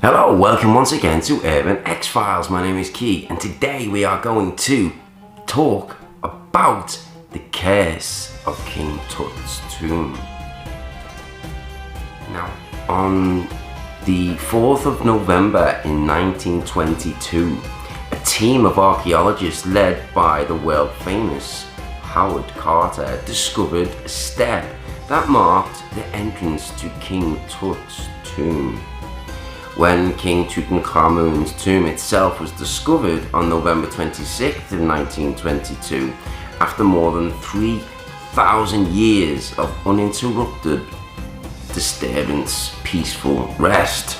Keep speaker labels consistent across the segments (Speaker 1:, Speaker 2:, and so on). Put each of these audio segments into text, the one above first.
Speaker 1: Hello, welcome once again to Urban X-Files. My name is Key, and today we are going to talk about the curse of King Tut's tomb. Now, on the 4th of November in 1922, a team of archaeologists led by the world famous Howard Carter discovered a step that marked the entrance to King Tut's tomb. When King Tutankhamun's tomb itself was discovered on November 26th of 1922, after more than 3,000 years of uninterrupted disturbance, peaceful rest.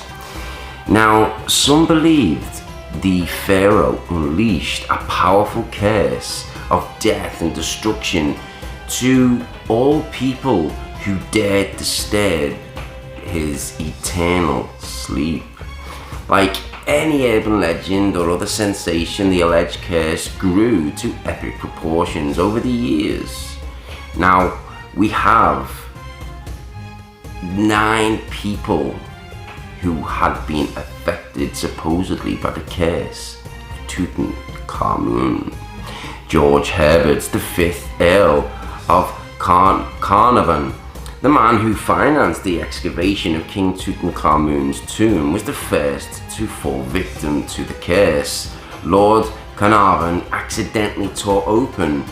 Speaker 1: Now, some believed the pharaoh unleashed a powerful curse of death and destruction to all people who dared disturb his eternal sleep. Like any urban legend or other sensation, the alleged curse grew to epic proportions over the years. Now, we have 9 people who had been affected supposedly by the curse of Tutankhamun. George HERBERT, the 5th Earl of Carnarvon, the man who financed the excavation of King Tutankhamun's tomb, was the first to fall victim to the curse. Lord Carnarvon accidentally tore open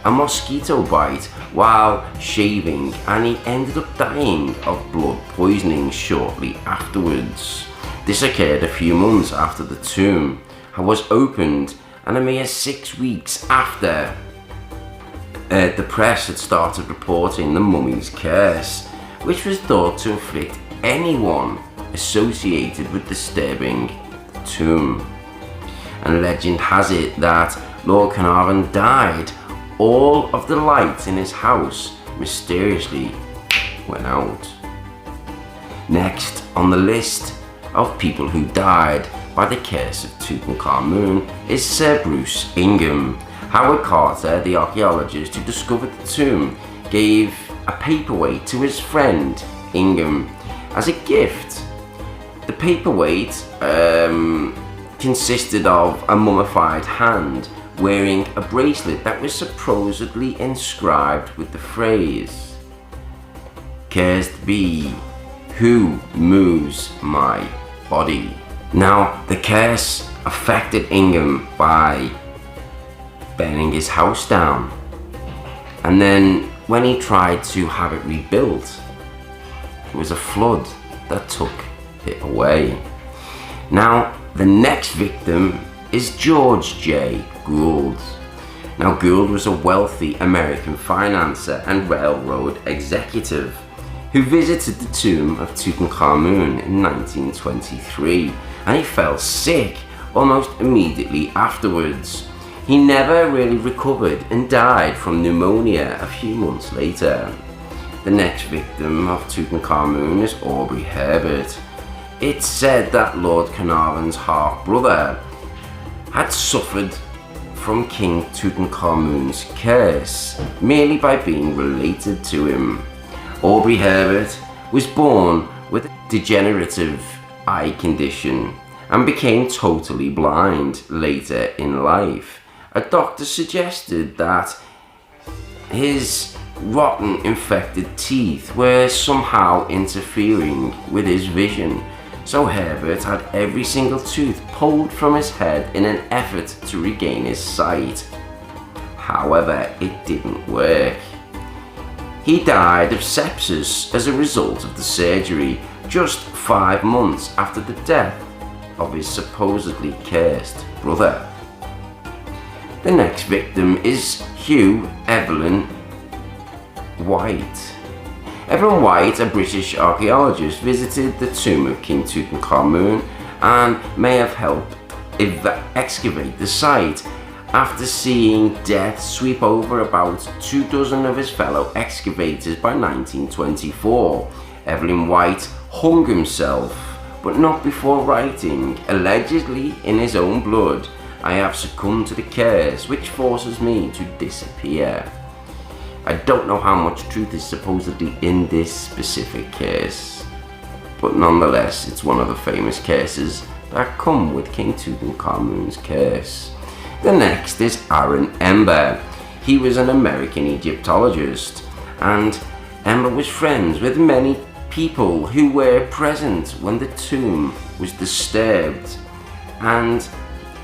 Speaker 1: a mosquito bite while shaving, and he ended up dying of blood poisoning shortly afterwards. This occurred a few months after the tomb was opened, and a mere 6 weeks after the press had started reporting the mummy's curse, which was thought to afflict anyone associated with disturbing the tomb. And legend has it that Lord Carnarvon died. All of the lights in his house mysteriously went out. Next on the list of people who died by the curse of Tutankhamun is Sir Bruce Ingham. Howard Carter, the archaeologist who discovered the tomb, gave a paperweight to his friend Ingham as a gift. The paperweight consisted of a mummified hand wearing a bracelet that was supposedly inscribed with the phrase, "Cursed be who moves my body." Now, the curse affected Ingham by burning his house down, and then when he tried to have it rebuilt, it was a flood that took it away. Now, the next victim is George J Gould. Now, Gould was a wealthy American financier and railroad executive who visited the tomb of Tutankhamun in 1923, and he fell sick almost immediately afterwards. He never really recovered and died from pneumonia a few months later. The next victim of Tutankhamun is Aubrey Herbert. It's said that Lord Carnarvon's half-brother had suffered from King Tutankhamun's curse merely by being related to him. Aubrey Herbert was born with a degenerative eye condition and became totally blind later in life. A doctor suggested that his rotten, infected teeth were somehow interfering with his vision, so Herbert had every single tooth pulled from his head in an effort to regain his sight. However, it didn't work. He died of sepsis as a result of the surgery just 5 months after the death of his supposedly cursed brother. The next victim is Hugh Evelyn White. Evelyn White, a British archaeologist, visited the tomb of King Tutankhamun and may have helped excavate the site. After seeing death sweep over about 24 of his fellow excavators by 1924, Evelyn White hung himself, but not before writing, allegedly in his own blood, "I have succumbed to the curse which forces me to disappear." I don't know how much truth is supposedly in this specific curse. but nonetheless it's one of the famous curses that come with King Tutankhamun's curse. The next is Aaron Ember. He was an American Egyptologist, and Ember was friends with many people who were present when the tomb was disturbed, and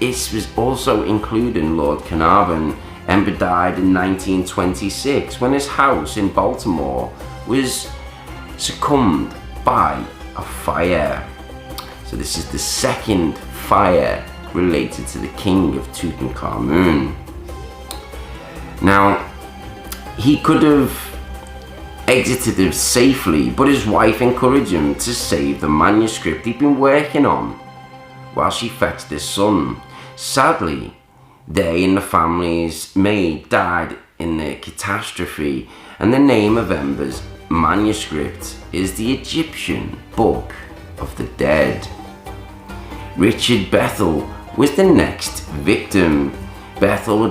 Speaker 1: it was also including Lord Carnarvon. Ember died in 1926 when his house in Baltimore was succumbed by a fire. So this is the second fire related to the king of Tutankhamun. Now, he could have exited it safely, but his wife encouraged him to save the manuscript he'd been working on while she fetched his son. Sadly, they and the family's maid died in the catastrophe, and the name of Ember's manuscript is the Egyptian Book of the Dead. Richard Bethel was the next victim. Bethel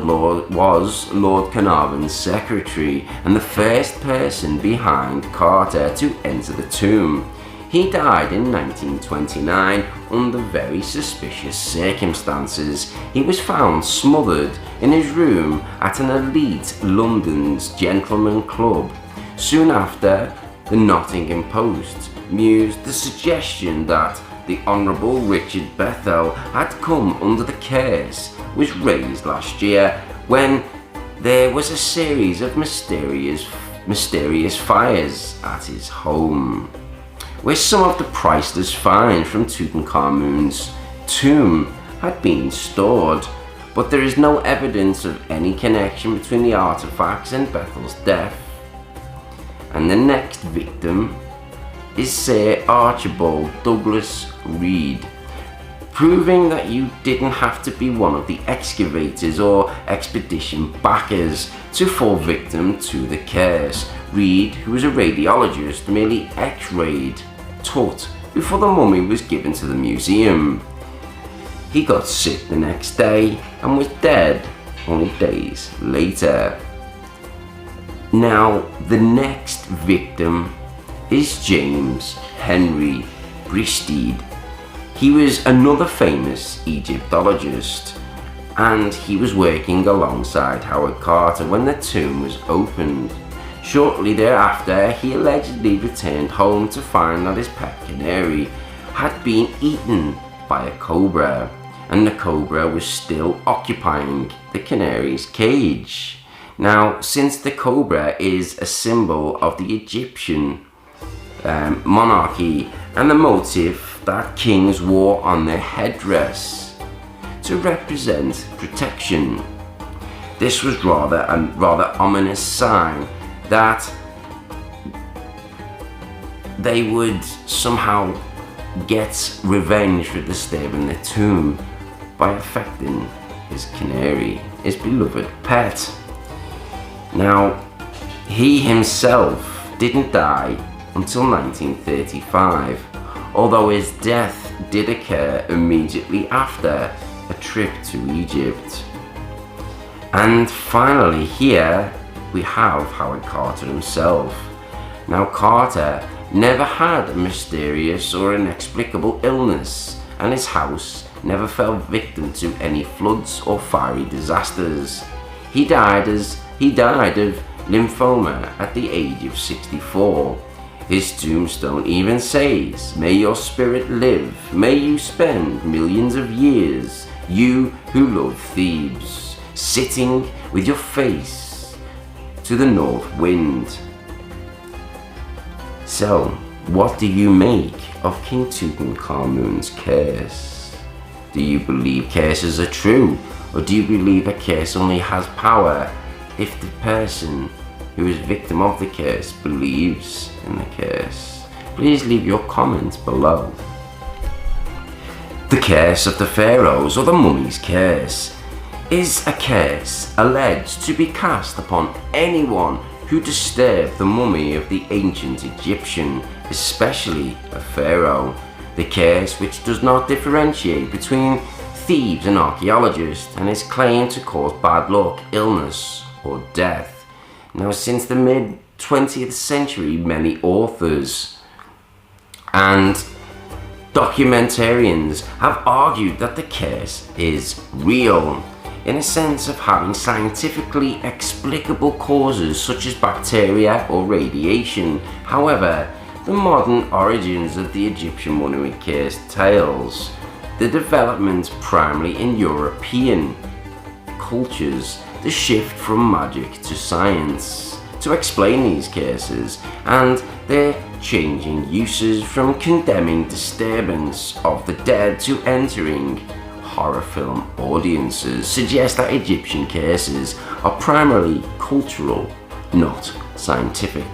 Speaker 1: was Lord Carnarvon's secretary and the first person behind Carter to enter the tomb. He died in 1929 under very suspicious circumstances. He was found smothered in his room at an elite London's gentleman club. Soon after, the Nottingham Post mused the suggestion that the Honourable Richard Bethel had come under the curse was raised last year when there was a series of mysterious fires at his home, where some of the priceless finds from Tutankhamun's tomb had been stored, but there is no evidence of any connection between the artifacts and Bethel's death. And the next victim is Sir Archibald Douglas Reed, proving that you didn't have to be one of the excavators or expedition backers to fall victim to the curse. Reed, who was a radiologist, merely x-rayed Tut before the mummy was given to the museum. He got sick the next day and was dead only days later. Now, the next victim is James Henry Christie. He was another famous Egyptologist, and he was working alongside Howard Carter when the tomb was opened. Shortly thereafter, he allegedly returned home to find that his pet canary had been eaten by a cobra, and the cobra was still occupying the canary's cage. Now, since the cobra is a symbol of the Egyptian monarchy and the motif that kings wore on their headdress to represent protection, this was rather ominous sign that they would somehow get revenge for disturbing the tomb by affecting his canary, his beloved pet. Now, he himself didn't die until 1935, although his death did occur immediately after a trip to Egypt. And finally here we have Howard Carter himself. Now, Carter never had a mysterious or inexplicable illness, and his house never fell victim to any floods or fiery disasters. He died of lymphoma at the age of 64. His tombstone even says, "May your spirit live, may you spend millions of years, you who love Thebes, sitting with your face to the north wind." So, what do you make of King Tutankhamun's curse? Do you believe curses are true, or do you believe a curse only has power if the person who is victim of the curse believes in the curse? Please leave your comments below. The curse of the pharaohs, or the mummy's curse, is a curse alleged to be cast upon anyone who disturbed the mummy of the ancient Egyptian, especially a pharaoh. The curse, which does not differentiate between thieves and archaeologists, and is claimed to cause bad luck, illness, or death. Now, since the mid-20th century, many authors And documentarians have argued that the curse is real, in a sense of having scientifically explicable causes such as bacteria or radiation. However, the modern origins of the Egyptian mummy curse tales the development primarily in European cultures, the shift from magic to science to explain these curses, and their changing uses from condemning disturbance of the dead to entering horror film audiences suggest that Egyptian curses are primarily cultural, not scientific.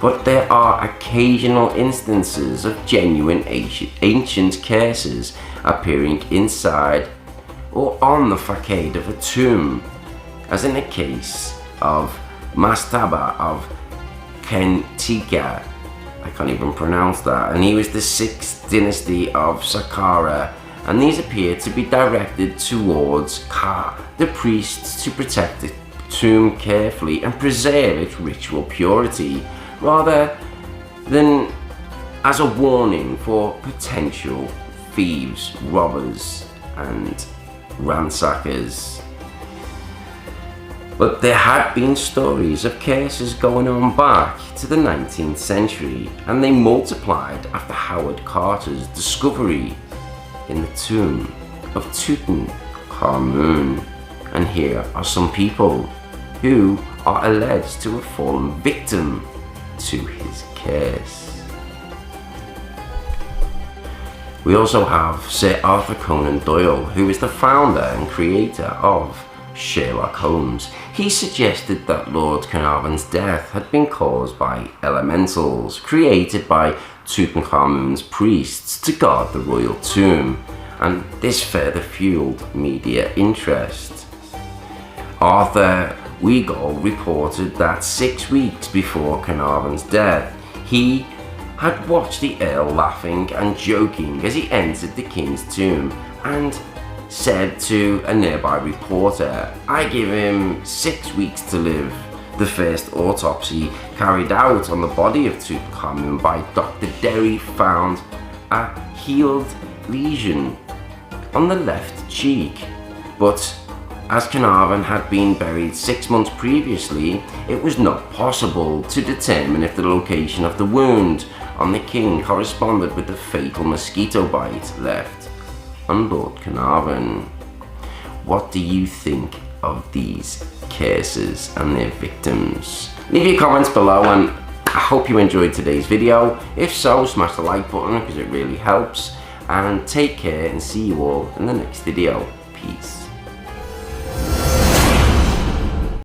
Speaker 1: But there are occasional instances of genuine ancient curses appearing inside or on the facade of a tomb, as in the case of Mastaba of Kentika. I can't even pronounce that, and he was the 6th dynasty of Saqqara, and these appear to be directed towards Ka, the priests, to protect the tomb carefully and preserve its ritual purity, rather than as a warning for potential thieves, robbers, and ransackers. But there had been stories of curses going on back to the 19th century, and they multiplied after Howard Carter's discovery in the tomb of Tutankhamun. And here are some people who are alleged to have fallen victim to his curse. We also have Sir Arthur Conan Doyle, who is the founder and creator of Sherlock Holmes. He suggested that Lord Carnarvon's death had been caused by elementals created by Tutankhamun's priests to guard the royal tomb, and this further fueled media interest. Arthur J Gould reported that 6 weeks before Carnarvon's death, he had watched the Earl laughing and joking as he entered the king's tomb, and said to a nearby reporter, "I give him 6 weeks to live." The first autopsy carried out on the body of Tutankhamun by Dr. Derry found a healed lesion on the left cheek, but as Carnarvon had been buried 6 months previously, it was not possible to determine if the location of the wound on the king corresponded with the fatal mosquito bite left on Lord Carnarvon. What do you think of these curses and their victims? Leave your comments below, and I hope you enjoyed today's video. If so, smash the like button because it really helps, and take care and see you all in the next video. Peace.